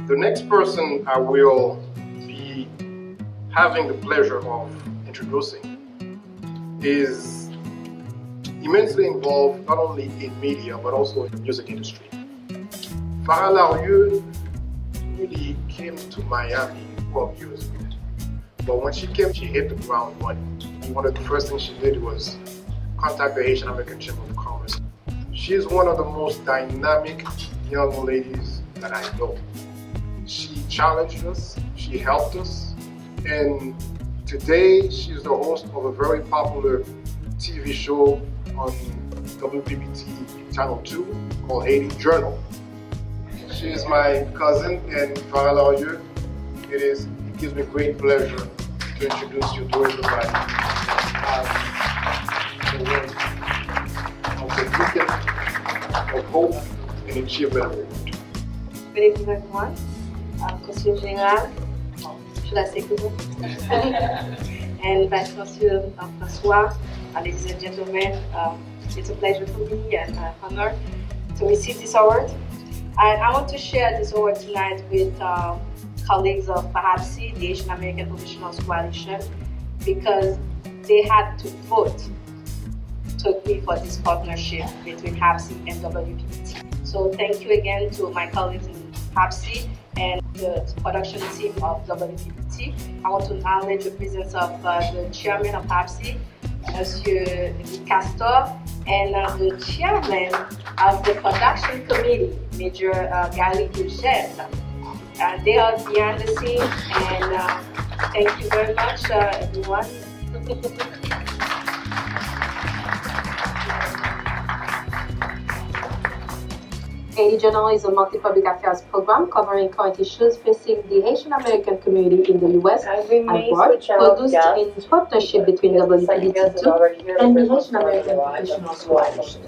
The next person I will be having the pleasure of introducing is immensely involved not only in media but also in the music industry. Farah Larieux really came to Miami 12 years ago. But when she came, she hit the ground running. And one of the first things she did was contact the Haitian American Chamber of Commerce. She's one of the most dynamic young ladies that I know. She challenged us, she helped us, and today she's the host of a very popular TV show on WPBT Channel 2 called Haiti Journal. She is my cousin, and Farah Larieux, it gives me great pleasure to introduce you to everybody. The word of the beacon of hope and achievement award. Good evening, everyone. Consul Général, je la sais que vous. And Vice Consul François, ladies and gentlemen, it's a pleasure for me and an honor to receive this award. And I want to share this award tonight with colleagues of HAPC, the Asian American Professionals Coalition, because they had to vote to agree for this partnership between HAPC and WPBT. So thank you again to my colleagues in HAPC and the production team of WPBT. I want to acknowledge the presence of the chairman of HAPC, Monsieur Castor, and the chairman of the production committee, Major Gary Gilgette. They are behind the scenes, and thank you very much, everyone. Haiti Journal is a multi-public affairs program covering current issues facing the Haitian American community in the U.S. and abroad, produced in partnership between WPBT and the Haitian American Professionals Coalition.